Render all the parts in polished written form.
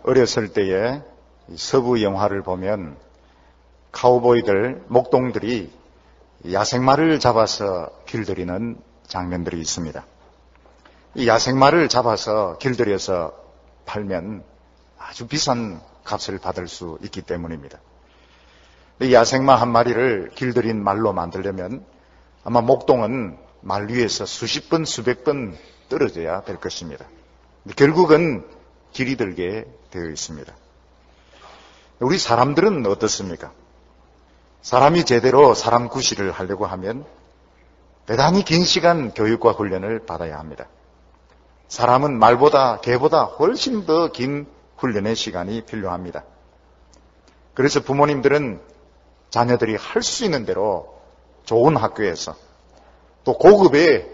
어렸을 때에 서부 영화를 보면 카우보이들, 목동들이 야생마를 잡아서 길들이는 장면들이 있습니다. 이 야생마를 잡아서 길들여서 팔면 아주 비싼 값을 받을 수 있기 때문입니다. 이 야생마 한 마리를 길들인 말로 만들려면 아마 목동은 말 위에서 수십 번, 수백 번 떨어져야 될 것입니다. 결국은 길이 들게 되어 있습니다. 우리 사람들은 어떻습니까? 사람이 제대로 사람 구실을 하려고 하면 대단히 긴 시간 교육과 훈련을 받아야 합니다. 사람은 말보다 개보다 훨씬 더 긴 훈련의 시간이 필요합니다. 그래서 부모님들은 자녀들이 할 수 있는 대로 좋은 학교에서 또 고급의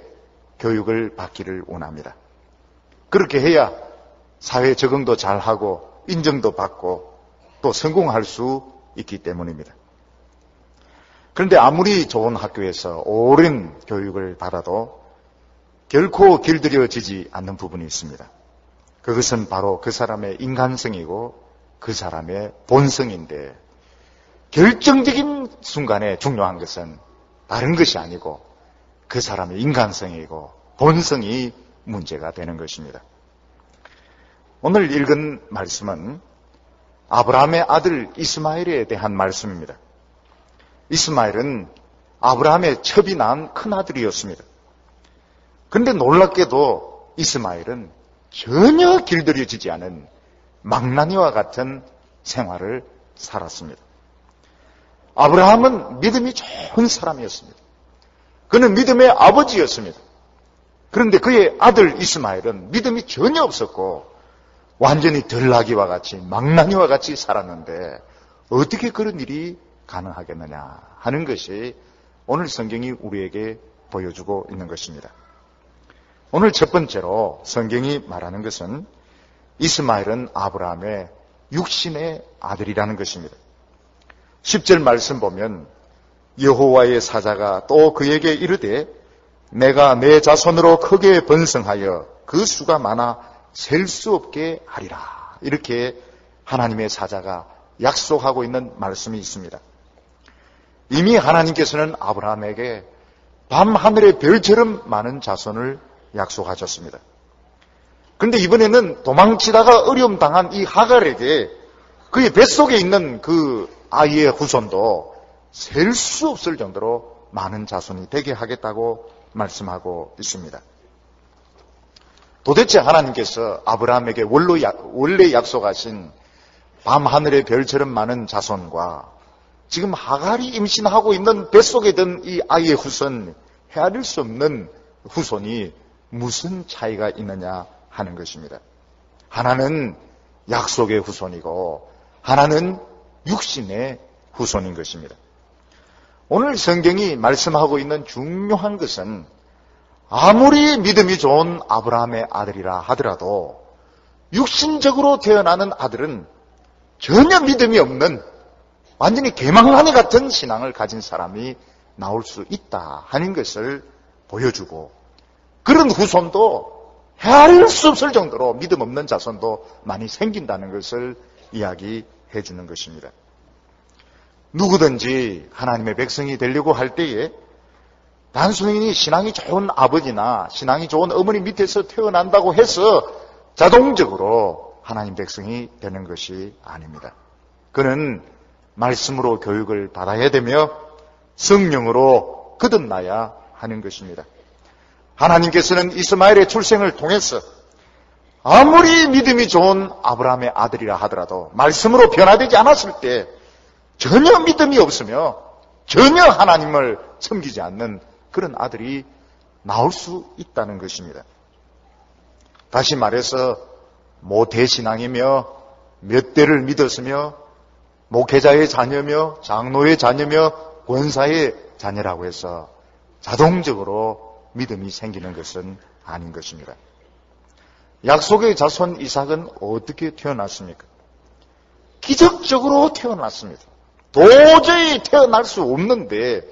교육을 받기를 원합니다. 그렇게 해야 사회 적응도 잘하고 인정도 받고 또 성공할 수 있기 때문입니다. 그런데 아무리 좋은 학교에서 오랜 교육을 받아도 결코 길들여지지 않는 부분이 있습니다. 그것은 바로 그 사람의 인간성이고 그 사람의 본성인데 결정적인 순간에 중요한 것은 다른 것이 아니고 그 사람의 인간성이고 본성이 문제가 되는 것입니다. 오늘 읽은 말씀은 아브라함의 아들 이스마엘에 대한 말씀입니다. 이스마엘은 아브라함의 첩이 낳은 큰아들이었습니다. 그런데 놀랍게도 이스마엘은 전혀 길들여지지 않은 망나니와 같은 생활을 살았습니다. 아브라함은 믿음이 좋은 사람이었습니다. 그는 믿음의 아버지였습니다. 그런데 그의 아들 이스마엘은 믿음이 전혀 없었고 완전히 들나귀와 같이 망나니와 같이 살았는데 어떻게 그런 일이 가능하겠느냐 하는 것이 오늘 성경이 우리에게 보여주고 있는 것입니다. 오늘 첫 번째로 성경이 말하는 것은 이스마엘은 아브라함의 육신의 아들이라는 것입니다. 10절 말씀 보면 여호와의 사자가 또 그에게 이르되 내가 내 자손으로 크게 번성하여 그 수가 많아 셀 수 없게 하리라. 이렇게 하나님의 사자가 약속하고 있는 말씀이 있습니다. 이미 하나님께서는 아브라함에게 밤하늘의 별처럼 많은 자손을 약속하셨습니다. 그런데 이번에는 도망치다가 어려움 당한 이 하갈에게 그의 뱃속에 있는 그 아이의 후손도 셀 수 없을 정도로 많은 자손이 되게 하겠다고 말씀하고 있습니다. 도대체 하나님께서 아브라함에게 원래 약속하신 밤하늘의 별처럼 많은 자손과 지금 하갈이 임신하고 있는 뱃속에 든 이 아이의 후손, 헤아릴 수 없는 후손이 무슨 차이가 있느냐 하는 것입니다. 하나는 약속의 후손이고 하나는 육신의 후손인 것입니다. 오늘 성경이 말씀하고 있는 중요한 것은 아무리 믿음이 좋은 아브라함의 아들이라 하더라도 육신적으로 태어나는 아들은 전혀 믿음이 없는 완전히 개망나니 같은 신앙을 가진 사람이 나올 수 있다 하는 것을 보여주고 그런 후손도 헤아릴 수 없을 정도로 믿음 없는 자손도 많이 생긴다는 것을 이야기해 주는 것입니다. 누구든지 하나님의 백성이 되려고 할 때에 단순히 신앙이 좋은 아버지나 신앙이 좋은 어머니 밑에서 태어난다고 해서 자동적으로 하나님 백성이 되는 것이 아닙니다. 그는 말씀으로 교육을 받아야 되며 성령으로 거듭나야 하는 것입니다. 하나님께서는 이스마엘의 출생을 통해서 아무리 믿음이 좋은 아브라함의 아들이라 하더라도 말씀으로 변화되지 않았을 때 전혀 믿음이 없으며 전혀 하나님을 섬기지 않는 그런 아들이 나올 수 있다는 것입니다. 다시 말해서 모태신앙이며 몇 대를 믿었으며 목회자의 자녀며 장로의 자녀며 권사의 자녀라고 해서 자동적으로 믿음이 생기는 것은 아닌 것입니다. 약속의 자손 이삭은 어떻게 태어났습니까? 기적적으로 태어났습니다. 도저히 태어날 수 없는데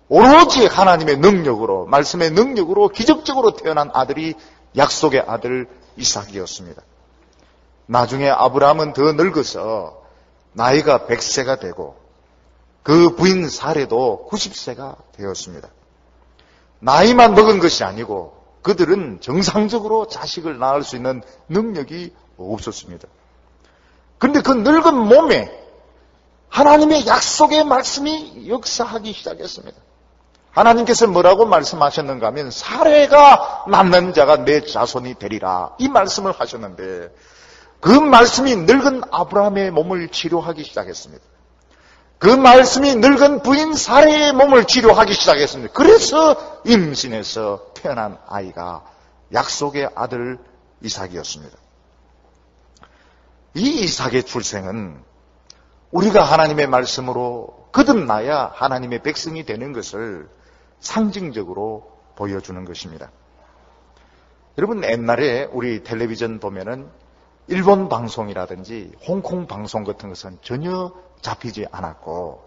오로지 하나님의 능력으로, 말씀의 능력으로 기적적으로 태어난 아들이 약속의 아들 이삭이었습니다. 나중에 아브라함은 더 늙어서 나이가 100세가 되고 그 부인 사례도 90세가 되었습니다. 나이만 먹은 것이 아니고 그들은 정상적으로 자식을 낳을 수 있는 능력이 없었습니다. 그런데 그 늙은 몸에 하나님의 약속의 말씀이 역사하기 시작했습니다. 하나님께서 뭐라고 말씀하셨는가 하면 사례가 낳는 자가 내 자손이 되리라 이 말씀을 하셨는데 그 말씀이 늙은 아브라함의 몸을 치료하기 시작했습니다. 그 말씀이 늙은 부인 사례의 몸을 치료하기 시작했습니다. 그래서 임신해서 태어난 아이가 약속의 아들 이삭이었습니다. 이 이삭의 출생은 우리가 하나님의 말씀으로 거듭나야 하나님의 백성이 되는 것을 상징적으로 보여주는 것입니다. 여러분, 옛날에 우리 텔레비전 보면은 일본 방송이라든지 홍콩 방송 같은 것은 전혀 잡히지 않았고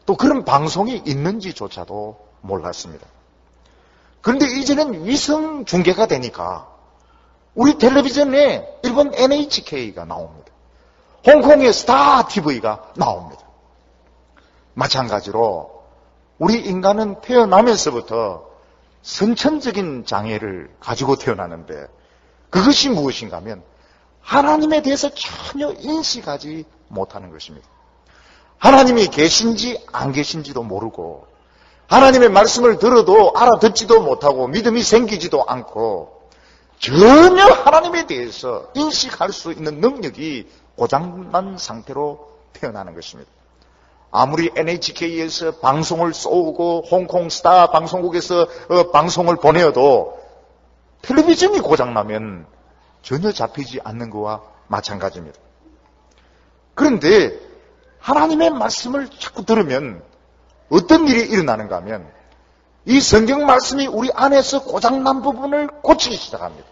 또 그런 방송이 있는지조차도 몰랐습니다. 그런데 이제는 위성 중계가 되니까 우리 텔레비전에 일본 NHK가 나옵니다. 홍콩의 스타 TV가 나옵니다. 마찬가지로 우리 인간은 태어나면서부터 선천적인 장애를 가지고 태어나는데 그것이 무엇인가 하면 하나님에 대해서 전혀 인식하지 못하는 것입니다. 하나님이 계신지 안 계신지도 모르고 하나님의 말씀을 들어도 알아듣지도 못하고 믿음이 생기지도 않고 전혀 하나님에 대해서 인식할 수 있는 능력이 고장난 상태로 태어나는 것입니다. 아무리 NHK에서 방송을 쏘고 홍콩 스타 방송국에서 방송을 보내어도 텔레비전이 고장나면 전혀 잡히지 않는 것과 마찬가지입니다. 그런데 하나님의 말씀을 자꾸 들으면 어떤 일이 일어나는가 하면 이 성경 말씀이 우리 안에서 고장난 부분을 고치기 시작합니다.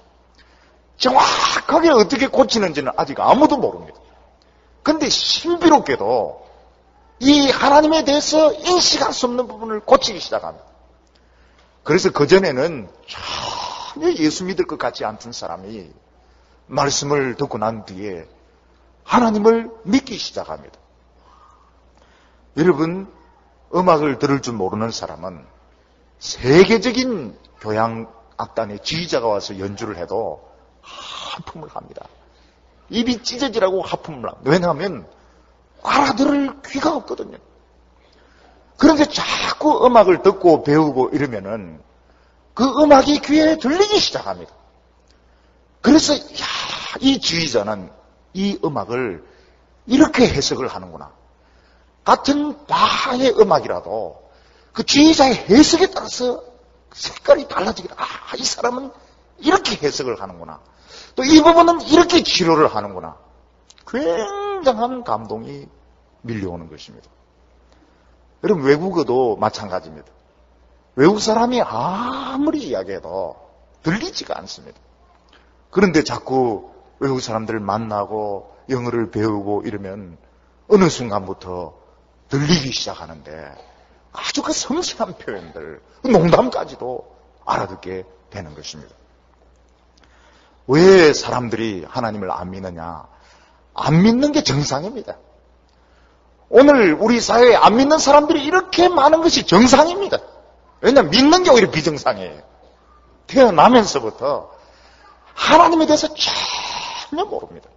정확하게 어떻게 고치는지는 아직 아무도 모릅니다. 그런데 신비롭게도 이 하나님에 대해서 인식할 수 없는 부분을 고치기 시작합니다. 그래서 그전에는 전혀 예수 믿을 것 같지 않던 사람이 말씀을 듣고 난 뒤에 하나님을 믿기 시작합니다. 여러분, 음악을 들을 줄 모르는 사람은 세계적인 교향악단의 지휘자가 와서 연주를 해도 하품을 합니다. 입이 찢어지라고 하품을 합니다. 왜냐하면 알아들을 귀가 없거든요. 그런데 자꾸 음악을 듣고 배우고 이러면은 그 음악이 귀에 들리기 시작합니다. 그래서 이 지휘자는 이 음악을 이렇게 해석을 하는구나. 같은 바의 음악이라도 그 지휘자의 해석에 따라서 색깔이 달라지겠다. 이 사람은 이렇게 해석을 하는구나. 또 이 부분은 이렇게 치료를 하는구나. 굉장한 감동이 밀려오는 것입니다. 여러분, 외국어도 마찬가지입니다. 외국 사람이 아무리 이야기해도 들리지가 않습니다. 그런데 자꾸 외국 사람들을 만나고 영어를 배우고 이러면 어느 순간부터 들리기 시작하는데 아주 그 섬세한 표현들, 농담까지도 알아듣게 되는 것입니다. 왜 사람들이 하나님을 안 믿느냐? 안 믿는 게 정상입니다. 오늘 우리 사회에 안 믿는 사람들이 이렇게 많은 것이 정상입니다. 왜냐하면 믿는 게 오히려 비정상이에요. 태어나면서부터 하나님에 대해서 전혀 모릅니다.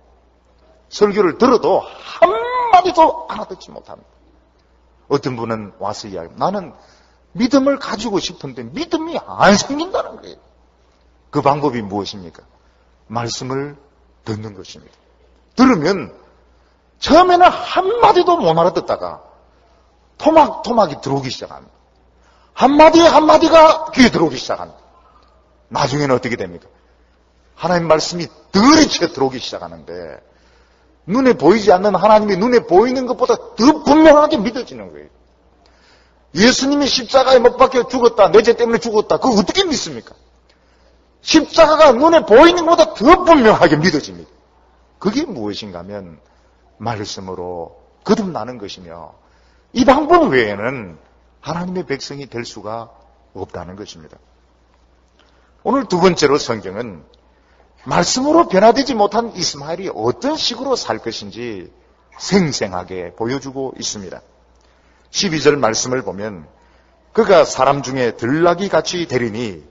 설교를 들어도 한마디도 알아듣지 못합니다. 어떤 분은 와서 이야기합니다. 나는 믿음을 가지고 싶은데 믿음이 안 생긴다는 거예요. 그 방법이 무엇입니까? 말씀을 듣는 것입니다. 들으면 처음에는 한마디도 못 알아듣다가 토막토막이 들어오기 시작합니다. 한마디가 귀에 들어오기 시작합니다. 나중에는 어떻게 됩니까? 하나님 말씀이 들이쳐 들어오기 시작하는데 눈에 보이지 않는 하나님이 눈에 보이는 것보다 더 분명하게 믿어지는 거예요. 예수님이 십자가에 못 박혀 죽었다, 내 죄 때문에 죽었다. 그거 어떻게 믿습니까? 십자가가 눈에 보이는 것보다 더 분명하게 믿어집니다. 그게 무엇인가 하면 말씀으로 거듭나는 것이며 이 방법 외에는 하나님의 백성이 될 수가 없다는 것입니다. 오늘 두 번째로 성경은 말씀으로 변화되지 못한 이스마엘이 어떤 식으로 살 것인지 생생하게 보여주고 있습니다. 12절 말씀을 보면 그가 사람 중에 들나귀 같이 되리니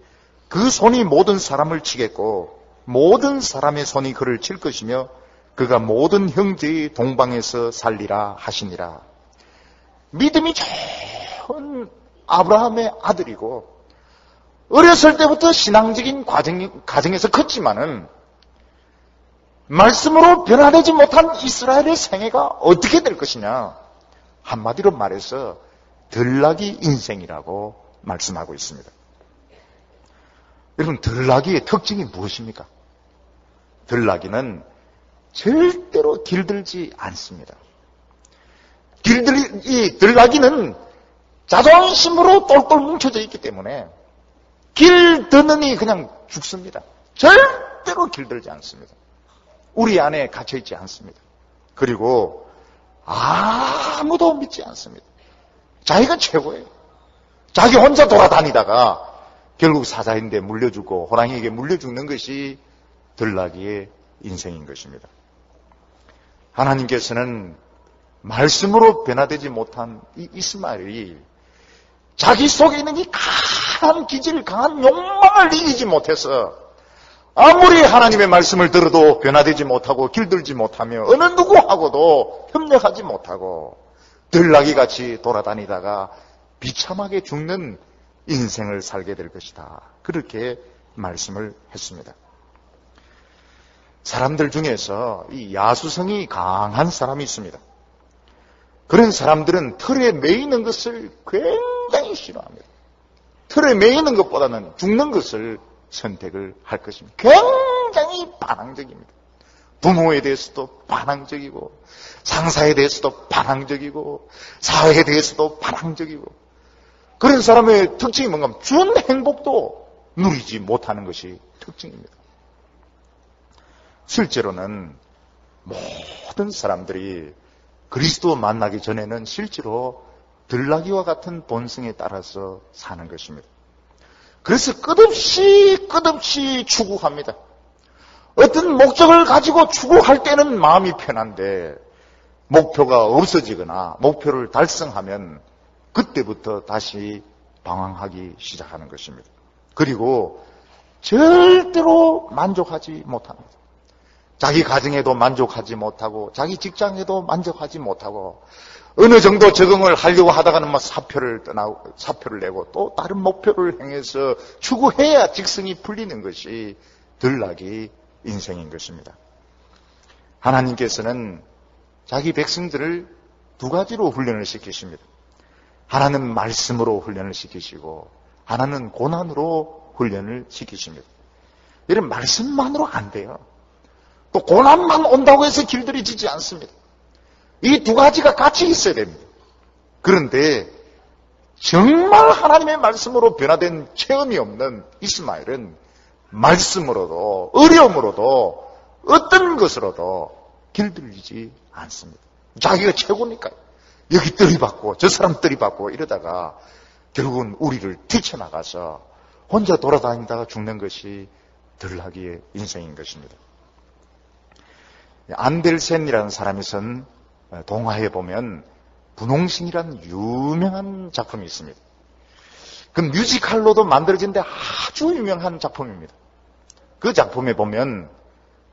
그 손이 모든 사람을 치겠고 모든 사람의 손이 그를 칠 것이며 그가 모든 형제의 동방에서 살리라 하시니라. 믿음이 좋은 아브라함의 아들이고 어렸을 때부터 신앙적인 가정에서 컸지만은 말씀으로 변화되지 못한 이스라엘의 생애가 어떻게 될 것이냐. 한마디로 말해서 들나귀 인생이라고 말씀하고 있습니다. 여러분, 들나귀의 특징이 무엇입니까? 들나귀는 절대로 길들지 않습니다. 이 들나귀는 자존심으로 똘똘 뭉쳐져 있기 때문에 길드느니 그냥 죽습니다. 절대로 길들지 않습니다. 우리 안에 갇혀있지 않습니다. 그리고 아무도 믿지 않습니다. 자기가 최고예요. 자기 혼자 돌아다니다가 결국 사자인데 물려주고 호랑이에게 물려 죽는 것이 들나귀의 인생인 것입니다. 하나님께서는 말씀으로 변화되지 못한 이 이스마엘이 자기 속에 있는 이 강한 기질, 강한 욕망을 이기지 못해서 아무리 하나님의 말씀을 들어도 변화되지 못하고 길들지 못하며 어느 누구하고도 협력하지 못하고 들나귀같이 돌아다니다가 비참하게 죽는 인생을 살게 될 것이다. 그렇게 말씀을 했습니다. 사람들 중에서 이 야수성이 강한 사람이 있습니다. 그런 사람들은 틀에 매이는 것을 굉장히 싫어합니다. 틀에 매이는 것보다는 죽는 것을 선택을 할 것입니다. 굉장히 반항적입니다. 부모에 대해서도 반항적이고 상사에 대해서도 반항적이고 사회에 대해서도 반항적이고 그런 사람의 특징이 뭔가 하면 준 행복도 누리지 못하는 것이 특징입니다. 실제로는 모든 사람들이 그리스도 만나기 전에는 실제로 들나귀와 같은 본성에 따라서 사는 것입니다. 그래서 끝없이 추구합니다. 어떤 목적을 가지고 추구할 때는 마음이 편한데 목표가 없어지거나 목표를 달성하면 그때부터 다시 방황하기 시작하는 것입니다. 그리고 절대로 만족하지 못합니다. 자기 가정에도 만족하지 못하고 자기 직장에도 만족하지 못하고 어느 정도 적응을 하려고 하다가는 사표를 내고 또 다른 목표를 향해서 추구해야 직성이 풀리는 것이 들나귀 인생인 것입니다. 하나님께서는 자기 백성들을 두 가지로 훈련을 시키십니다. 하나는 말씀으로 훈련을 시키시고 하나는 고난으로 훈련을 시키십니다. 이런 말씀만으로 안 돼요. 또 고난만 온다고 해서 길들여지지 않습니다. 이 두 가지가 같이 있어야 됩니다. 그런데 정말 하나님의 말씀으로 변화된 체험이 없는 이스마엘은 말씀으로도 어려움으로도 어떤 것으로도 길들이지 않습니다. 자기가 최고니까요. 여기 들이받고 저 사람 들이받고 이러다가 결국은 우리를 뛰쳐나가서 혼자 돌아다니다가 죽는 것이 들나귀의 인생인 것입니다. 안델센이라는 사람이 쓴 동화에 보면 분홍신이라는 유명한 작품이 있습니다. 그 뮤지컬로도 만들어진데 아주 유명한 작품입니다. 그 작품에 보면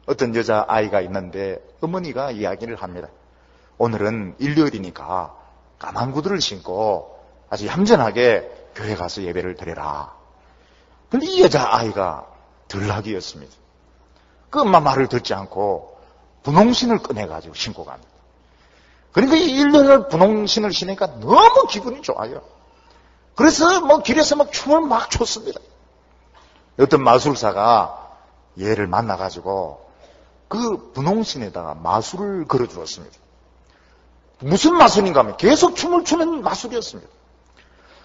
어떤 여자아이가 있는데 어머니가 이야기를 합니다. 오늘은 일요일이니까 까만 구두를 신고 아주 얌전하게 교회 가서 예배를 드려라. 그런데 이 여자아이가 들나귀였습니다. 그 엄마 말을 듣지 않고 분홍신을 꺼내가지고 신고 갑니다. 그러니까 이 일요일 분홍신을 신으니까 너무 기분이 좋아요. 그래서 길에서 춤을 막 췄습니다. 어떤 마술사가 얘를 만나가지고 그 분홍신에다가 마술을 걸어주었습니다. 무슨 마술인가 하면 계속 춤을 추는 마술이었습니다.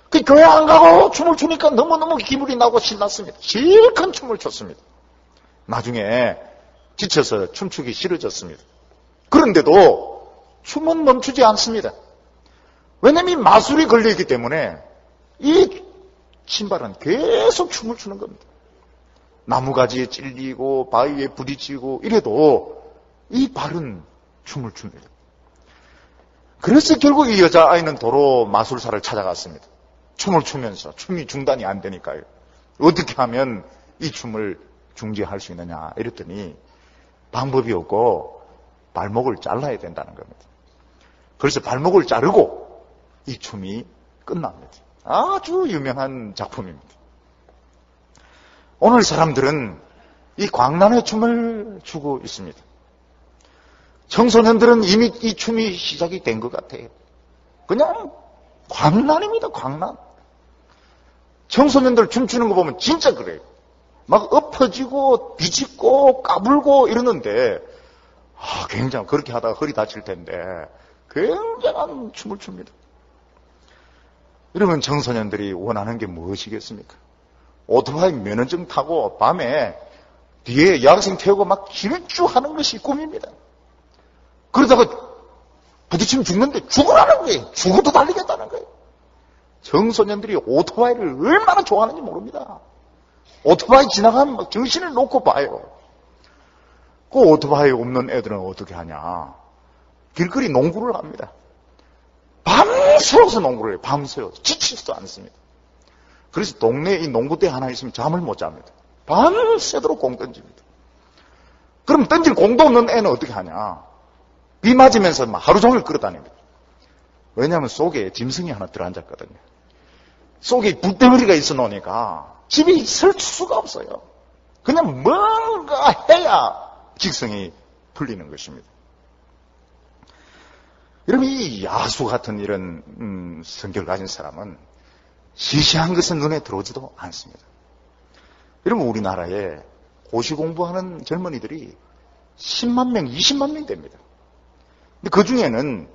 그 교회 안 가고 춤을 추니까 너무너무 기분이 나고 신났습니다. 실컷 춤을 췄습니다. 나중에 지쳐서 춤추기 싫어졌습니다. 그런데도 춤은 멈추지 않습니다. 왜냐하면 이 마술이 걸려있기 때문에 이 신발은 계속 춤을 추는 겁니다. 나무가지에 찔리고 바위에 부딪히고 이래도 이 발은 춤을 춥니다. 그래서 결국 이 여자아이는 도로 마술사를 찾아갔습니다. 춤을 추면서 춤이 중단이 안 되니까요. 어떻게 하면 이 춤을 중지할 수 있느냐 이랬더니 방법이 없고 발목을 잘라야 된다는 겁니다. 그래서 발목을 자르고 이 춤이 끝납니다. 아주 유명한 작품입니다. 오늘 사람들은 이 광란의 춤을 추고 있습니다. 청소년들은 이미 이 춤이 시작이 된 것 같아요. 그냥 광란입니다, 광란. 청소년들 춤추는 거 보면 진짜 그래요. 막 엎어지고 비집고 까불고 이러는데 굉장히 그렇게 하다가 허리 다칠 텐데 굉장한 춤을 춥니다. 이러면 청소년들이 원하는 게 무엇이겠습니까? 오토바이 면허증 타고 밤에 뒤에 여학생 태우고 막 질주하는 것이 꿈입니다. 그러다가 부딪히면 죽는데 죽으라는 거예요. 죽어도 달리겠다는 거예요. 청소년들이 오토바이를 얼마나 좋아하는지 모릅니다. 오토바이 지나가면 막 정신을 놓고 봐요. 그 오토바이 없는 애들은 어떻게 하냐. 길거리 농구를 합니다. 밤새워서 농구를 해요. 밤새워서. 지치지도 않습니다. 그래서 동네에 이 농구대 하나 있으면 잠을 못 잡니다. 밤새도록 공 던집니다. 그럼 던질 공도 없는 애는 어떻게 하냐. 비 맞으면서 막 하루 종일 끌어다닙니다. 왜냐하면 속에 짐승이 하나 들어앉았거든요. 속에 불덩어리가 있어 놓으니까 집에 있을 수가 없어요. 그냥 뭔가 해야 직성이 풀리는 것입니다. 여러분, 이 야수 같은 이런 성격을 가진 사람은 시시한 것은 눈에 들어오지도 않습니다. 여러분, 우리나라에 고시 공부하는 젊은이들이 10만 명, 20만 명이 됩니다. 근데 그 중에는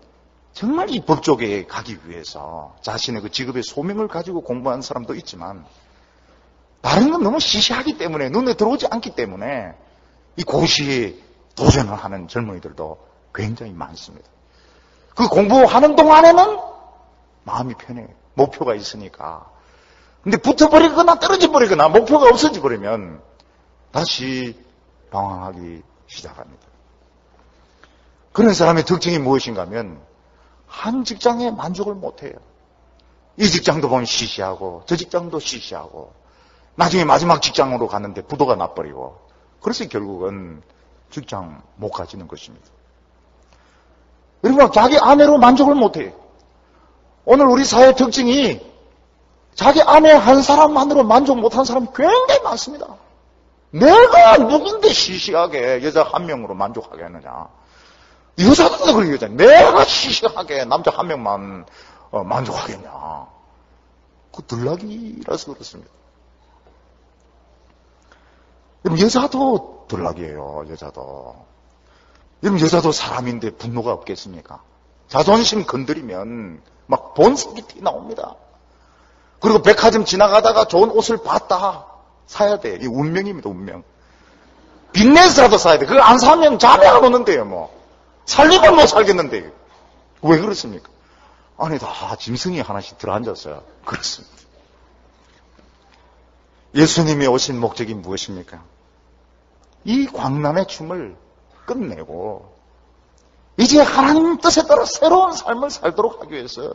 정말 이 법 쪽에 가기 위해서 자신의 그 직업의 소명을 가지고 공부하는 사람도 있지만 다른 건 너무 시시하기 때문에 눈에 들어오지 않기 때문에 이 고시에 도전을 하는 젊은이들도 굉장히 많습니다. 그 공부하는 동안에는 마음이 편해요. 목표가 있으니까. 근데 붙어버리거나 떨어져버리거나 목표가 없어져버리면 다시 방황하기 시작합니다. 그런 사람의 특징이 무엇인가 하면 한 직장에 만족을 못해요. 이 직장도 보면 시시하고 저 직장도 시시하고 나중에 마지막 직장으로 갔는데 부도가 나버리고 그래서 결국은 직장 못 가지는 것입니다. 그리고 자기 아내로 만족을 못해요. 오늘 우리 사회 특징이 자기 아내 한 사람만으로 만족 못한 사람이 굉장히 많습니다. 내가 누군데 시시하게 여자 한 명으로 만족하겠느냐. 여자들도 그런 여자. 내가 시시하게 남자 한 명만 만족하겠냐. 그 들락이라서 그렇습니다. 여러분, 여자도 들락이에요. 여자도. 여러분, 여자도 사람인데 분노가 없겠습니까? 자존심 건드리면 막 본색이 티 나옵니다. 그리고 백화점 지나가다가 좋은 옷을 봤다. 사야 돼. 이 운명입니다, 운명. 빚내서라도 사야 돼. 그거 안 사면 잠이 안 오는데요, 뭐. 살림을 못 살겠는데. 왜 그렇습니까? 안에 다 짐승이 하나씩 들어앉았어요. 그렇습니다. 예수님이 오신 목적이 무엇입니까? 이 광란의 춤을 끝내고 이제 하나님 뜻에 따라 새로운 삶을 살도록 하기 위해서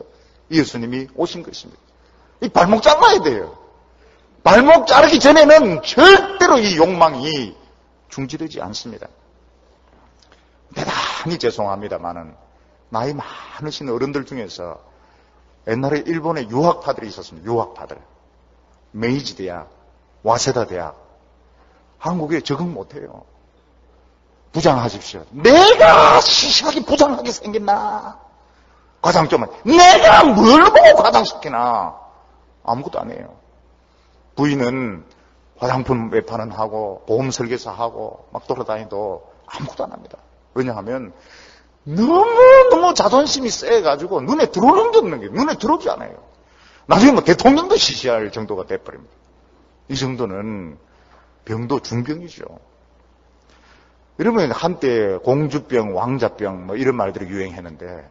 예수님이 오신 것입니다. 이 발목 잘라야 돼요. 발목 자르기 전에는 절대로 이 욕망이 중지되지 않습니다. 대단히 죄송합니다만은 나이 많으신 어른들 중에서 옛날에 일본에 유학파들이 있었습니다. 유학파들. 메이지 대학, 와세다 대학. 한국에 적응 못해요. 부장하십시오. 내가 시시하게 부장하게 생겼나? 과장 좀 내가 뭘 보고 과장시키나? 아무것도 안 해요. 부인은 화장품 외판은 하고 보험 설계사하고 막 돌아다니도 아무것도 안 합니다. 왜냐하면 너무 자존심이 세가지고 눈에 들어오는 게 없는 게 눈에 들어오지 않아요. 나중에 뭐 대통령도 시시할 정도가 돼버립니다. 이 정도는 병도 중병이죠. 여러분, 한때 공주병, 왕자병 뭐 이런 말들이 유행했는데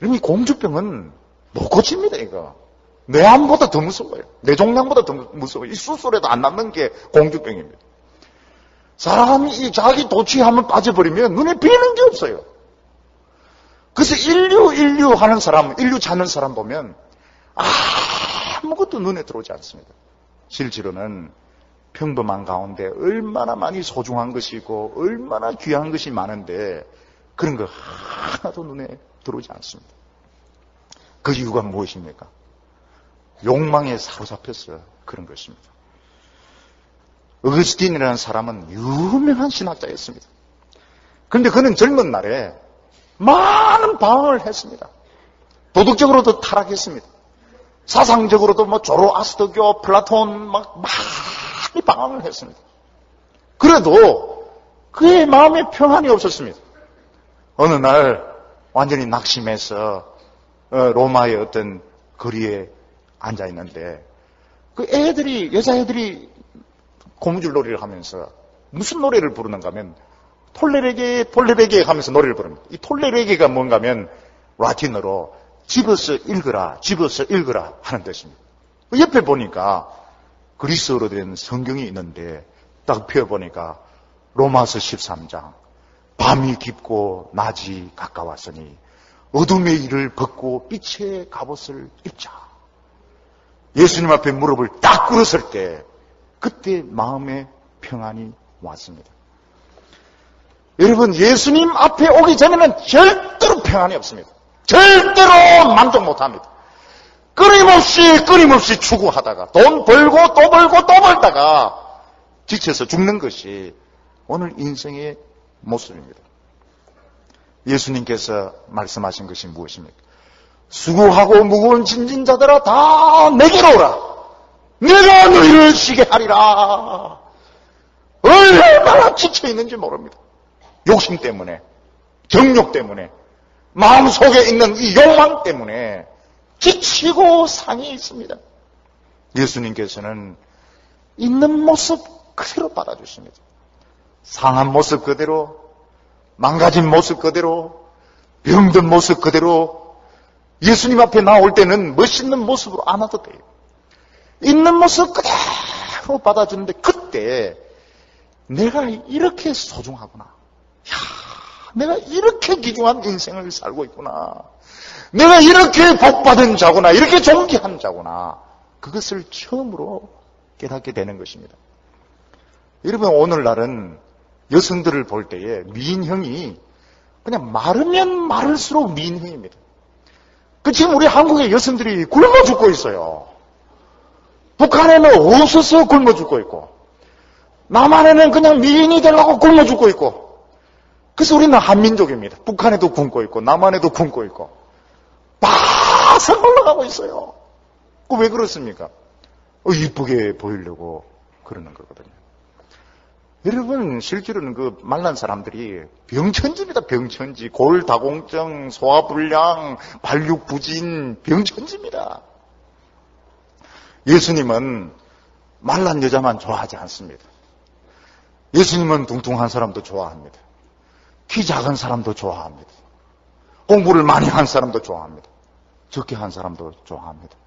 여러분, 이 공주병은 못 고칩니다. 이거 뇌암보다 더 무서워요. 뇌종양보다 더 무서워요. 이 수술에도 안 낫는 게 공주병입니다. 사람이 이 자기 도취하면 빠져버리면 눈에 뵈는 게 없어요. 그래서 인류 하는 사람, 인류 찾는 사람 보면 아무것도 눈에 들어오지 않습니다. 실제로는 평범한 가운데 얼마나 많이 소중한 것이 있고 얼마나 귀한 것이 많은데 그런 거 하나도 눈에 들어오지 않습니다. 그 이유가 무엇입니까? 욕망에 사로잡혀서 그런 것입니다. 어거스틴이라는 사람은 유명한 신학자였습니다. 그런데 그는 젊은 날에 많은 방황을 했습니다. 도덕적으로도 타락했습니다. 사상적으로도 조로아스터교, 플라톤 많이 방황을 했습니다. 그래도 그의 마음에 평안이 없었습니다. 어느 날 완전히 낙심해서 로마의 어떤 거리에 앉아 있는데 그 여자애들이 고무줄 놀이를 하면서 무슨 노래를 부르는가 하면 톨레레게 하면서 노래를 부릅니다. 이 톨레레게가 뭔가 하면 라틴어로 집어서 읽어라 하는 뜻입니다. 옆에 보니까 그리스어로 된 성경이 있는데 딱 펴보니까 로마서 13장 밤이 깊고 낮이 가까웠으니 어둠의 일을 벗고 빛의 갑옷을 입자. 예수님 앞에 무릎을 딱 꿇었을 때 그때 마음에 평안이 왔습니다. 여러분, 예수님 앞에 오기 전에는 절대로 평안이 없습니다. 절대로 만족 못합니다. 끊임없이 추구하다가 돈 벌고 또 벌다가 지쳐서 죽는 것이 오늘 인생의 모습입니다. 예수님께서 말씀하신 것이 무엇입니까? 수고하고 무거운 짐진 자들아 다 내게로 오라. 내가 너희를 쉬게 하리라. 얼마나 지쳐있는지 모릅니다. 욕심 때문에, 정욕 때문에, 마음속에 있는 이 욕망 때문에 지치고 상해 있습니다. 예수님께서는 있는 모습 그대로 받아주십니다. 상한 모습 그대로, 망가진 모습 그대로, 병든 모습 그대로 예수님 앞에 나올 때는 멋있는 모습으로 안 와도 돼요. 있는 모습 그대로 받아주는데 그때 내가 이렇게 소중하구나. 내가 이렇게 귀중한 인생을 살고 있구나. 내가 이렇게 복받은 자구나. 이렇게 존귀한 자구나. 그것을 처음으로 깨닫게 되는 것입니다. 여러분, 오늘날은 여성들을 볼 때에 미인형이 그냥 마르면 마를수록 미인형입니다. 지금 우리 한국의 여성들이 굶어 죽고 있어요. 북한에는 없어서 굶어 죽고 있고, 남한에는 그냥 미인이 되려고 굶어 죽고 있고, 그래서 우리는 한민족입니다. 북한에도 굶고 있고, 남한에도 굶고 있고, 바삭 올라가고 있어요. 왜 그렇습니까? 이쁘게 보이려고 그러는 거거든요. 여러분, 실제로는 그 말란 사람들이 병천지입니다. 병천지. 골다공증, 소화불량, 발육부진, 병천지입니다. 예수님은 말란 여자만 좋아하지 않습니다. 예수님은 둥둥한 사람도 좋아합니다. 키 작은 사람도 좋아합니다. 공부를 많이 한 사람도 좋아합니다. 적게 한 사람도 좋아합니다.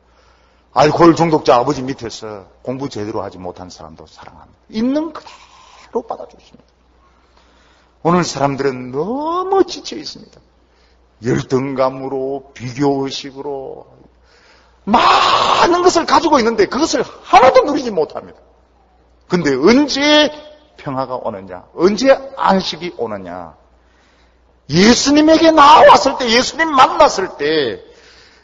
알코올 중독자 아버지 밑에서 공부 제대로 하지 못한 사람도 사랑합니다. 있는 그대로 받아주십니다. 오늘 사람들은 너무 지쳐 있습니다. 열등감으로, 비교의식으로 많은 것을 가지고 있는데 그것을 하나도 누리지 못합니다. 근데 언제 평화가 오느냐? 언제 안식이 오느냐? 예수님에게 나왔을 때, 예수님 만났을 때,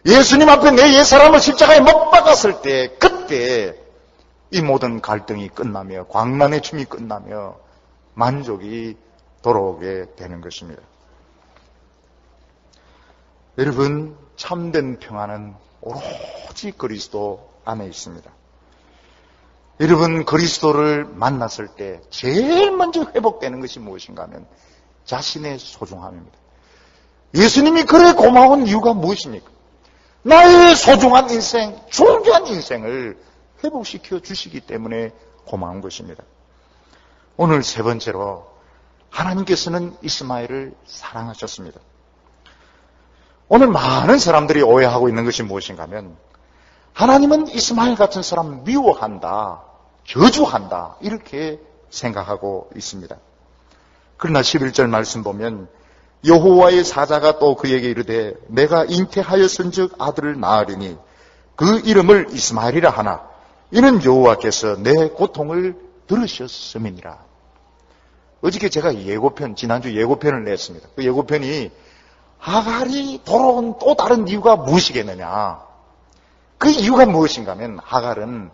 예수님 앞에 내 옛사람을 십자가에 못 박았을 때, 그때 이 모든 갈등이 끝나며 광란의 춤이 끝나며 만족이 돌아오게 되는 것입니다. 여러분, 참된 평안은 오로지 그리스도 안에 있습니다. 여러분, 그리스도를 만났을 때 제일 먼저 회복되는 것이 무엇인가 하면 자신의 소중함입니다. 예수님이 그래 고마운 이유가 무엇입니까? 나의 소중한 인생, 존귀한 인생을 회복시켜 주시기 때문에 고마운 것입니다. 오늘 세 번째로 하나님께서는 이스마엘을 사랑하셨습니다. 오늘 많은 사람들이 오해하고 있는 것이 무엇인가 하면 하나님은 이스마엘 같은 사람 미워한다, 저주한다, 이렇게 생각하고 있습니다. 그러나 11절 말씀 보면 여호와의 사자가 또 그에게 이르되 내가 잉태하였은즉 아들을 낳으리니 그 이름을 이스마엘이라 하나 이는 여호와께서 내 고통을 들으셨음이니라. 어저께 제가 예고편, 지난주 예고편을 냈습니다. 그 예고편이 하갈이 돌아온 또 다른 이유가 무엇이겠느냐. 그 이유가 무엇인가 하면 하갈은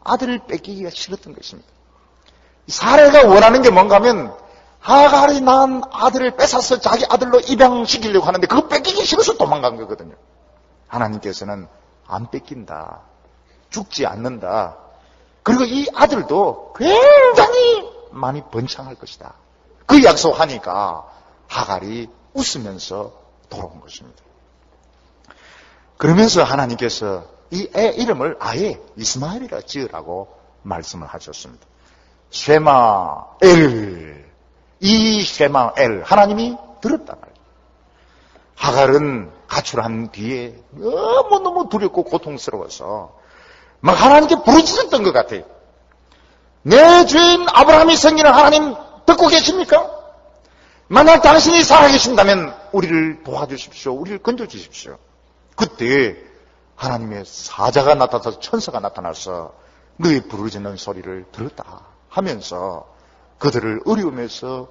아들을 뺏기기가 싫었던 것입니다. 사례가 원하는 게 뭔가 하면 하갈이 낳은 아들을 뺏어서 자기 아들로 입양시키려고 하는데 그거 뺏기기 싫어서 도망간 거거든요. 하나님께서는 안 뺏긴다. 죽지 않는다. 그리고 이 아들도 굉장히 많이 번창할 것이다. 그 약속하니까 하갈이 웃으면서 돌아온 것입니다. 그러면서 하나님께서 이 애 이름을 아예 이스마엘이라 지으라고 말씀을 하셨습니다. 쉐마엘, 이 쉐마엘, 하나님이 들었단 말이에요. 하갈은 가출한 뒤에 너무너무 두렵고 고통스러워서 막 하나님께 부르짖었던 것 같아요. 내 주인 아브라함이 섬기는 하나님 듣고 계십니까? 만약 당신이 살아계신다면 우리를 도와주십시오. 우리를 건져주십시오. 그때 하나님의 사자가 나타나서 천사가 나타나서 너희 부르짖는 소리를 들었다 하면서 그들을 어려움에서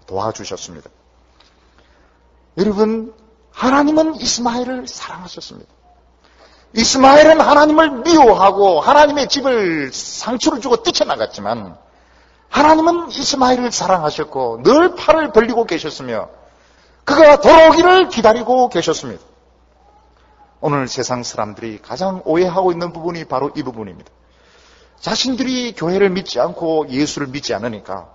도와주셨습니다. 여러분, 하나님은 이스마엘을 사랑하셨습니다. 이스마엘은 하나님을 미워하고 하나님의 집을 상처를 주고 뛰쳐나갔지만 하나님은 이스마엘을 사랑하셨고 늘 팔을 벌리고 계셨으며 그가 돌아오기를 기다리고 계셨습니다. 오늘 세상 사람들이 가장 오해하고 있는 부분이 바로 이 부분입니다. 자신들이 교회를 믿지 않고 예수를 믿지 않으니까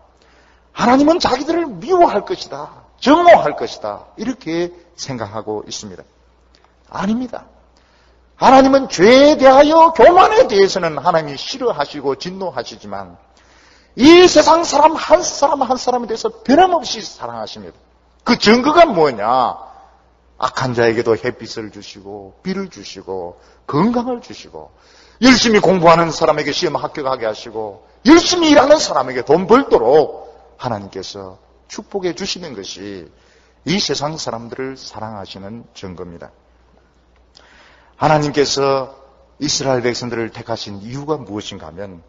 하나님은 자기들을 미워할 것이다, 증오할 것이다, 이렇게 생각하고 있습니다. 아닙니다. 하나님은 죄에 대하여 교만에 대해서는 하나님이 싫어하시고 진노하시지만 이 세상 사람 한 사람 한 사람에 대해서 변함없이 사랑하십니다. 그 증거가 뭐냐? 악한 자에게도 햇빛을 주시고 비를 주시고 건강을 주시고 열심히 공부하는 사람에게 시험 합격하게 하시고 열심히 일하는 사람에게 돈 벌도록 하나님께서 축복해 주시는 것이 이 세상 사람들을 사랑하시는 증거입니다. 하나님께서 이스라엘 백성들을 택하신 이유가 무엇인가 하면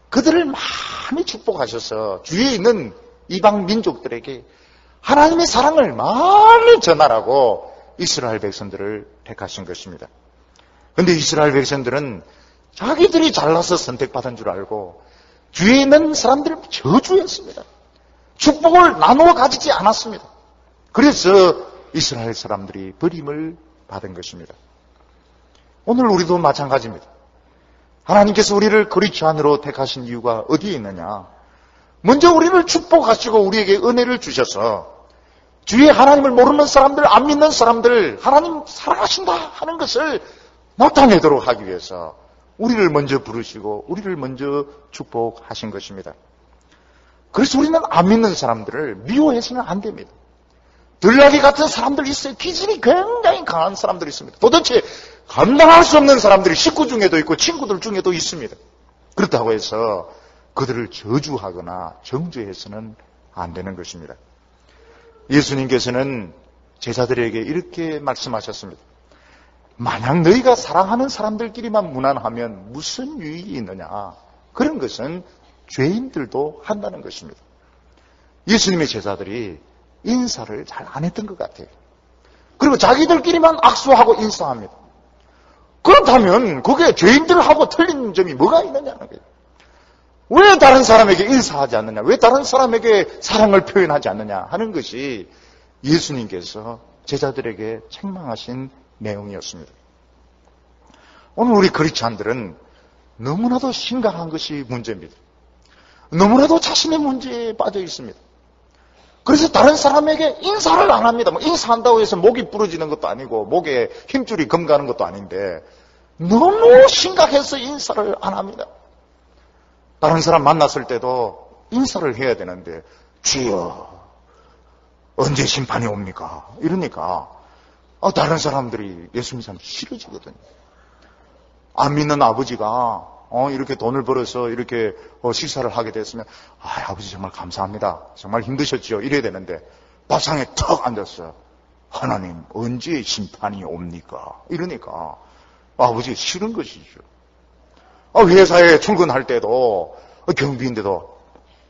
그들을 많이 축복하셔서 주위에 있는 이방 민족들에게 하나님의 사랑을 많이 전하라고 이스라엘 백성들을 택하신 것입니다. 그런데 이스라엘 백성들은 자기들이 잘나서 선택받은 줄 알고 주위에 있는 사람들을 저주했습니다. 축복을 나누어 가지지 않았습니다. 그래서 이스라엘 사람들이 버림을 받은 것입니다. 오늘 우리도 마찬가지입니다. 하나님께서 우리를 그리스도인으로 택하신 이유가 어디에 있느냐? 먼저 우리를 축복하시고 우리에게 은혜를 주셔서 주위에 하나님을 모르는 사람들, 안 믿는 사람들, 하나님 사랑하신다 하는 것을 나타내도록 하기 위해서 우리를 먼저 부르시고 우리를 먼저 축복하신 것입니다. 그래서 우리는 안 믿는 사람들을 미워해서는 안 됩니다. 들나귀 같은 사람들 있어요. 기질이 굉장히 강한 사람들이 있습니다. 도대체 감당할 수 없는 사람들이 식구 중에도 있고 친구들 중에도 있습니다. 그렇다고 해서 그들을 저주하거나 정죄해서는 안 되는 것입니다. 예수님께서는 제자들에게 이렇게 말씀하셨습니다. 만약 너희가 사랑하는 사람들끼리만 무난하면 무슨 유익이 있느냐? 그런 것은 죄인들도 한다는 것입니다. 예수님의 제자들이 인사를 잘 안 했던 것 같아요. 그리고 자기들끼리만 악수하고 인사합니다. 그렇다면 그게 죄인들하고 틀린 점이 뭐가 있느냐는 거예요. 왜 다른 사람에게 인사하지 않느냐? 왜 다른 사람에게 사랑을 표현하지 않느냐? 하는 것이 예수님께서 제자들에게 책망하신 내용이었습니다. 오늘 우리 그리스도인들은 너무나도 심각한 것이 문제입니다. 너무나도 자신의 문제에 빠져 있습니다. 그래서 다른 사람에게 인사를 안 합니다. 인사한다고 해서 목이 부러지는 것도 아니고 목에 힘줄이 검가는 것도 아닌데 너무 심각해서 인사를 안 합니다. 다른 사람 만났을 때도 인사를 해야 되는데 주여 언제 심판이 옵니까? 이러니까 다른 사람들이 예수 믿는 사람 싫어지거든요. 안 믿는 아버지가 이렇게 돈을 벌어서 이렇게 식사를 하게 됐으면 아버지 정말 감사합니다. 정말 힘드셨죠. 이래야 되는데 밥상에 턱 앉았어요. 하나님 언제 심판이 옵니까? 이러니까 아버지가 싫은 것이죠. 회사에 출근할 때도 경비인데도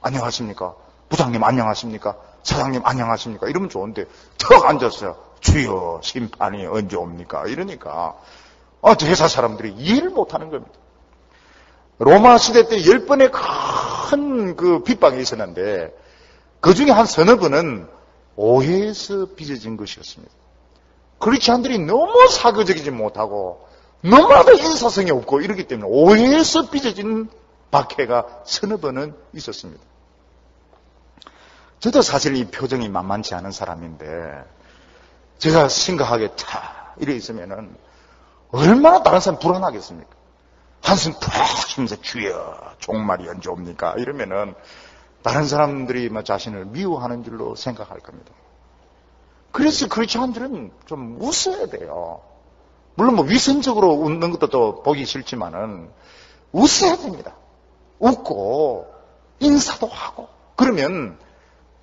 안녕하십니까? 부장님 안녕하십니까? 사장님 안녕하십니까? 이러면 좋은데 턱 앉았어요. 주여 심판이 언제 옵니까? 이러니까 회사 사람들이 이해를 못하는 겁니다. 로마 시대 때 10번의 큰 핍박이 있었는데 그 중에 한 서너 번은 오해에서 빚어진 것이었습니다. 크리스찬들이 너무 사교적이지 못하고 너무나도 인사성이 없고 이러기 때문에 오해에서 빚어진 박해가 서너 번은 있었습니다. 저도 사실 이 표정이 만만치 않은 사람인데 제가 심각하게 이래 있으면은 얼마나 다른 사람이 불안하겠습니까? 한숨 푹 쉬면서 주여 종말이 언제 옵니까? 이러면은 다른 사람들이 자신을 미워하는 줄로 생각할 겁니다. 그래서 크리스찬들은 좀 웃어야 돼요. 물론 위선적으로 웃는 것도 또 보기 싫지만은 웃어야 됩니다. 웃고 인사도 하고 그러면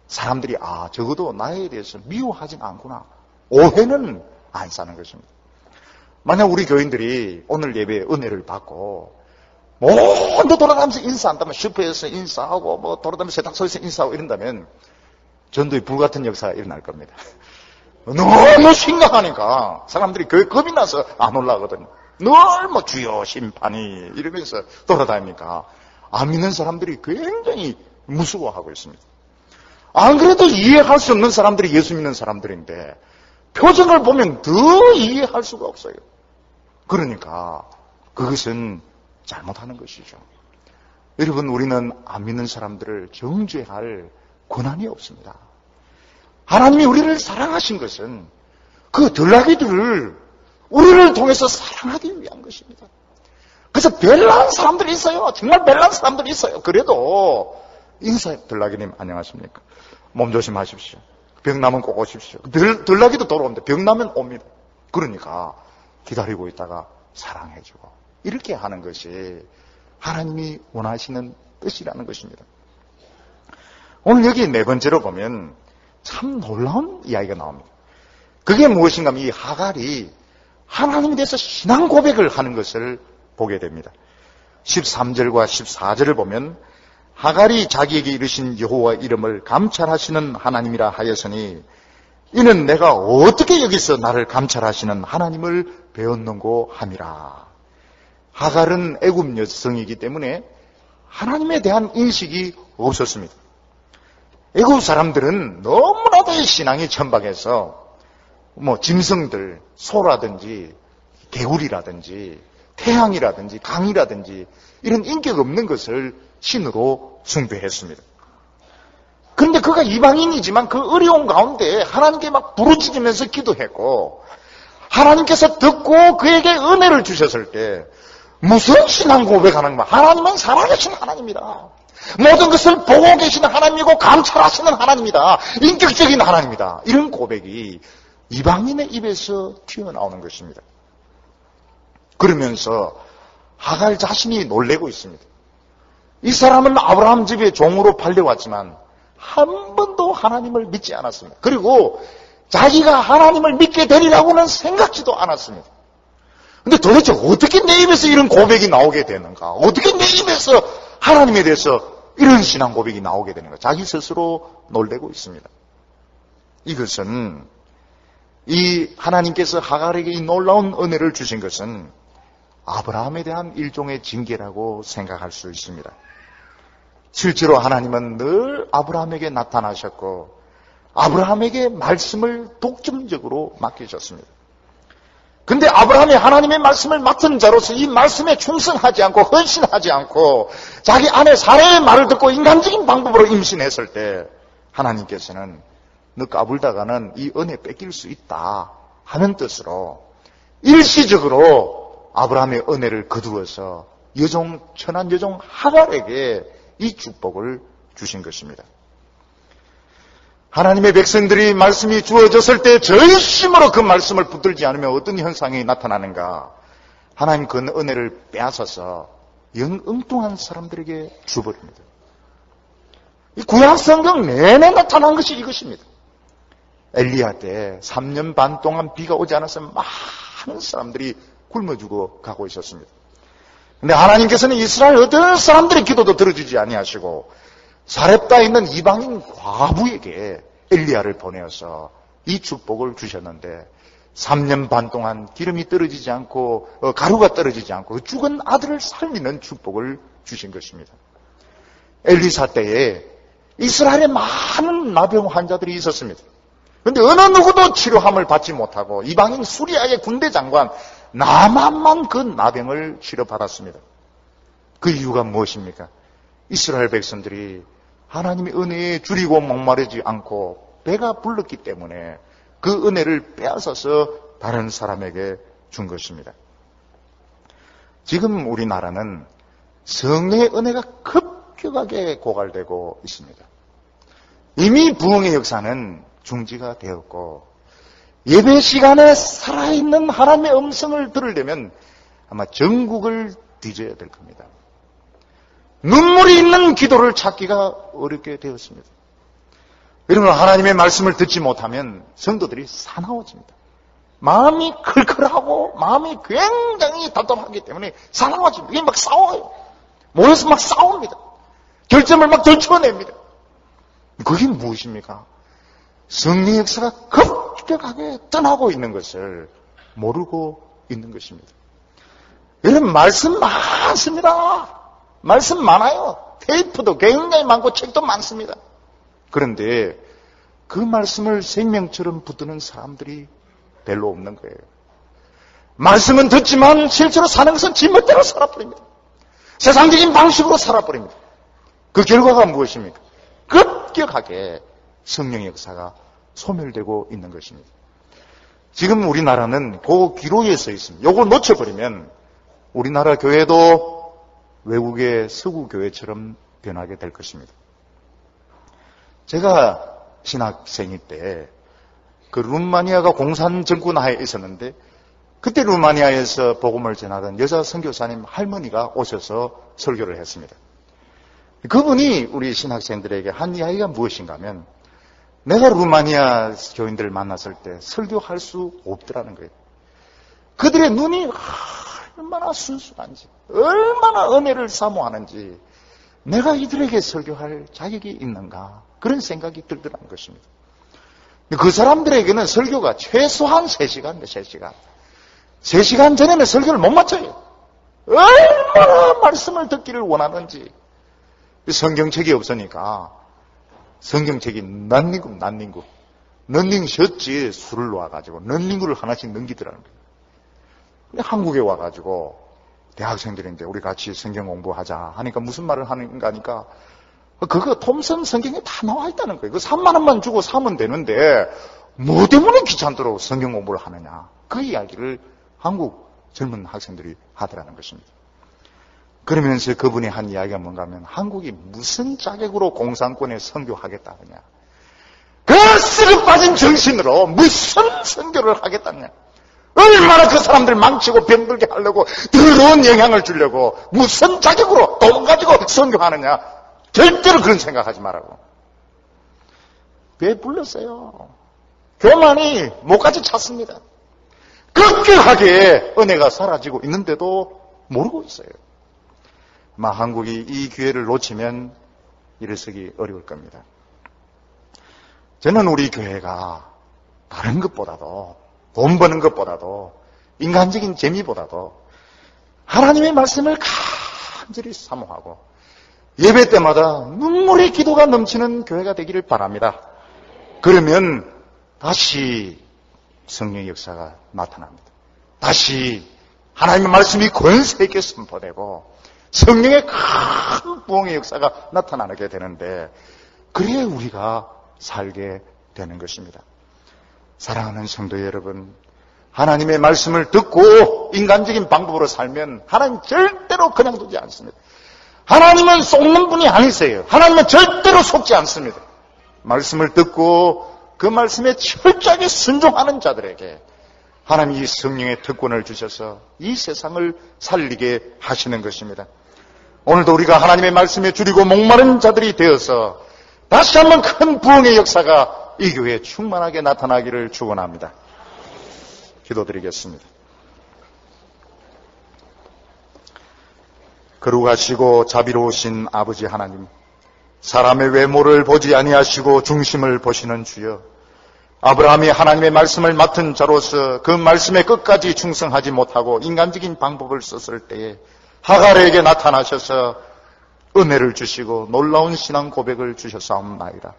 사람들이 적어도 나에 대해서 미워하진 않구나. 오해는 안 사는 것입니다. 만약 우리 교인들이 오늘 예배에 은혜를 받고 모두 돌아다니면서 인사한다면 슈퍼에서 인사하고 돌아다니면서 세탁소에서 인사하고 이런다면 전도의 불같은 역사가 일어날 겁니다. 너무 심각하니까 사람들이 겁이 나서 안 올라가거든요. 늘 주여 심판이 이러면서 돌아다니니까 안 믿는 사람들이 굉장히 무서워하고 있습니다. 안 그래도 이해할 수 없는 사람들이 예수 믿는 사람들인데 표정을 보면 더 이해할 수가 없어요. 그러니까 그것은 잘못하는 것이죠. 여러분, 우리는 안 믿는 사람들을 정죄할 권한이 없습니다. 하나님이 우리를 사랑하신 것은 그 들나귀들을 우리를 통해서 사랑하기 위한 것입니다. 그래서 별난 사람들이 있어요. 정말 별난 사람들이 있어요. 그래도 인사해. 들나귀님 안녕하십니까? 몸 조심하십시오. 병 나면 꼭 오십시오. 들나귀도 돌아옵니다. 병 나면 옵니다. 그러니까 기다리고 있다가 사랑해주고 이렇게 하는 것이 하나님이 원하시는 뜻이라는 것입니다. 오늘 여기 네 번째로 보면 참 놀라운 이야기가 나옵니다. 그게 무엇인가 하면 이 하갈이 하나님에 대해서 신앙 고백을 하는 것을 보게 됩니다. 13절과 14절을 보면 하갈이 자기에게 이르신 여호와 이름을 감찰하시는 하나님이라 하였으니 이는 내가 어떻게 여기서 나를 감찰하시는 하나님을 배웠는고 함이라. 하갈은 애굽 여성이기 때문에 하나님에 대한 인식이 없었습니다. 애굽 사람들은 너무나도 신앙이 천박해서 짐승들, 소라든지 개구리라든지 태양이라든지 강이라든지 이런 인격 없는 것을 신으로 숭배했습니다. 그런데 그가 이방인이지만 그 어려운 가운데 하나님께 막 부르짖으면서 기도했고 하나님께서 듣고 그에게 은혜를 주셨을 때 무슨 신앙 고백하는 거야? 하나님은 살아계신 하나님이다. 모든 것을 보고 계시는 하나님이고 감찰하시는 하나님이다. 인격적인 하나님이다. 이런 고백이 이방인의 입에서 튀어나오는 것입니다. 그러면서 하갈 자신이 놀래고 있습니다. 이 사람은 아브라함 집의 종으로 팔려왔지만 한 번도 하나님을 믿지 않았습니다. 그리고 자기가 하나님을 믿게 되리라고는 생각지도 않았습니다. 근데 도대체 어떻게 내 입에서 이런 고백이 나오게 되는가? 어떻게 내 입에서 하나님에 대해서 이런 신앙 고백이 나오게 되는가? 자기 스스로 놀래고 있습니다. 이것은 이 하나님께서 하갈에게 이 놀라운 은혜를 주신 것은 아브라함에 대한 일종의 징계라고 생각할 수 있습니다. 실제로 하나님은 늘 아브라함에게 나타나셨고 아브라함에게 말씀을 독점적으로 맡기셨습니다. 근데 아브라함이 하나님의 말씀을 맡은 자로서 이 말씀에 충성하지 않고 헌신하지 않고 자기 아내 사라의 말을 듣고 인간적인 방법으로 임신했을 때 하나님께서는 너 까불다가는 이 은혜 뺏길 수 있다 하는 뜻으로 일시적으로 아브라함의 은혜를 거두어서 천한 여종 하갈에게 이 축복을 주신 것입니다. 하나님의 백성들이 말씀이 주어졌을 때 전심으로 그 말씀을 붙들지 않으면 어떤 현상이 나타나는가? 하나님 그 은혜를 빼앗아서 영 엉뚱한 사람들에게 주버립니다. 이 구약 성경 내내 나타난 것이 이것입니다. 엘리야 때 3년 반 동안 비가 오지 않아서 많은 사람들이 굶어 죽어 가고 있었습니다. 근데 하나님께서는 이스라엘 어떤 사람들의 기도도 들어주지 아니하시고 사렙다에 있는 이방인 과부에게 엘리야를 보내어서 이 축복을 주셨는데 3년 반 동안 기름이 떨어지지 않고 가루가 떨어지지 않고 죽은 아들을 살리는 축복을 주신 것입니다. 엘리사 때에 이스라엘에 많은 나병 환자들이 있었습니다. 그런데 어느 누구도 치료함을 받지 못하고 이방인 수리아의 군대 장관 나만만 그 나병을 치료받았습니다. 그 이유가 무엇입니까? 이스라엘 백성들이 하나님의 은혜에 줄이고 목마르지 않고 배가 불렀기 때문에 그 은혜를 빼앗아서 다른 사람에게 준 것입니다. 지금 우리나라는 성령의 은혜가 급격하게 고갈되고 있습니다. 이미 부흥의 역사는 중지가 되었고 예배 시간에 살아있는 하나님의 음성을 들으려면 아마 전국을 뒤져야 될 겁니다. 눈물이 있는 기도를 찾기가 어렵게 되었습니다. 여러분, 하나님의 말씀을 듣지 못하면 성도들이 사나워집니다. 마음이 클클하고 마음이 굉장히 답답하기 때문에 사나워집니다. 이게 막 싸워요. 모여서 막 싸웁니다. 결점을 막 들춰냅니다. 그게 무엇입니까? 성령의 역사가 급격하게 떠나고 있는 것을 모르고 있는 것입니다. 여러분, 말씀 많습니다. 말씀 많아요. 테이프도 굉장히 많고 책도 많습니다. 그런데 그 말씀을 생명처럼 붙드는 사람들이 별로 없는 거예요. 말씀은 듣지만 실제로 사는 것은 지멋대로 살아버립니다. 세상적인 방식으로 살아버립니다. 그 결과가 무엇입니까? 급격하게 성령의 역사가 소멸되고 있는 것입니다. 지금 우리나라는 그 기로에 서 있습니다. 이걸 놓쳐버리면 우리나라 교회도 외국의 서구 교회처럼 변하게 될 것입니다. 제가 신학생일 때 그 루마니아가 공산 정권 하에 있었는데 그때 루마니아에서 복음을 전하던 여자 선교사님 할머니가 오셔서 설교를 했습니다. 그분이 우리 신학생들에게 한 이야기가 무엇인가 하면 내가 루마니아 교인들을 만났을 때 설교할 수 없더라는 거예요. 그들의 눈이 얼마나 순수한지, 얼마나 은혜를 사모하는지 내가 이들에게 설교할 자격이 있는가, 그런 생각이 들더라는 것입니다. 그 사람들에게는 설교가 최소한 3시간, 3시간. 3시간 전에는 설교를 못 마쳐요. 얼마나 말씀을 듣기를 원하는지. 성경책이 없으니까 성경책이 넌닝구 셔츠에 술을 놓아가지고 넌닝구를 하나씩 넘기더라는 거예요. 한국에 와가지고 대학생들인데 우리 같이 성경 공부하자 하니까 무슨 말을 하는가 하니까 그거 톰슨 성경에 다 나와 있다는 거예요. 그 3만 원만 주고 사면 되는데 뭐 때문에 귀찮도록 성경 공부를 하느냐. 그 이야기를 한국 젊은 학생들이 하더라는 것입니다. 그러면서 그분이 한 이야기가 뭔가 하면 한국이 무슨 자격으로 공산권에 선교하겠다 하냐. 그 쓰고 빠진 정신으로 무슨 선교를 하겠다냐. 얼마나 그 사람들 망치고 병들게 하려고 더러운 영향을 주려고 무슨 자격으로 돈 가지고 선교하느냐. 절대로 그런 생각하지 말라고. 배 불렀어요. 교만이 목까지 찼습니다. 급격하게 은혜가 사라지고 있는데도 모르고 있어요. 아마 한국이 이 기회를 놓치면 일어서기 어려울 겁니다. 저는 우리 교회가 다른 것보다도 돈 버는 것보다도 인간적인 재미보다도 하나님의 말씀을 간절히 사모하고 예배 때마다 눈물의 기도가 넘치는 교회가 되기를 바랍니다. 그러면 다시 성령의 역사가 나타납니다. 다시 하나님의 말씀이 권세 있게 선포되고 성령의 큰 부흥의 역사가 나타나게 되는데 그래야 우리가 살게 되는 것입니다. 사랑하는 성도 여러분, 하나님의 말씀을 듣고 인간적인 방법으로 살면 하나님 절대로 그냥 두지 않습니다. 하나님은 속는 분이 아니세요. 하나님은 절대로 속지 않습니다. 말씀을 듣고 그 말씀에 철저하게 순종하는 자들에게 하나님이 성령의 특권을 주셔서 이 세상을 살리게 하시는 것입니다. 오늘도 우리가 하나님의 말씀에 줄이고 목마른 자들이 되어서 다시 한번 큰 부흥의 역사가 이 교회에 충만하게 나타나기를 축원합니다. 기도드리겠습니다. 거룩하시고 자비로우신 아버지 하나님, 사람의 외모를 보지 아니하시고 중심을 보시는 주여, 아브라함이 하나님의 말씀을 맡은 자로서 그 말씀에 끝까지 충성하지 못하고 인간적인 방법을 썼을 때에 하갈에게 나타나셔서 은혜를 주시고 놀라운 신앙 고백을 주셨사옵나이다.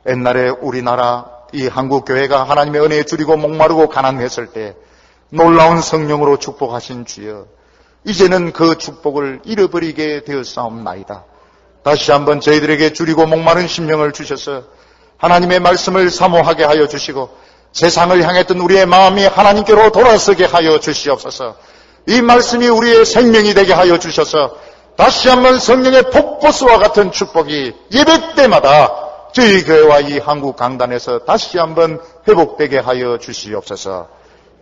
옛날에 우리나라 이 한국교회가 하나님의 은혜에 줄이고 목마르고 가난했을 때 놀라운 성령으로 축복하신 주여, 이제는 그 축복을 잃어버리게 되었사옵나이다. 다시 한번 저희들에게 줄이고 목마른 심령을 주셔서 하나님의 말씀을 사모하게 하여 주시고 세상을 향했던 우리의 마음이 하나님께로 돌아서게 하여 주시옵소서. 이 말씀이 우리의 생명이 되게 하여 주셔서 다시 한번 성령의 폭포수와 같은 축복이 예배 때마다 저희 교회와 이 한국 강단에서 다시 한번 회복되게 하여 주시옵소서.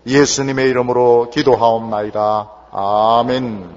예수님의 이름으로 기도하옵나이다. 아멘.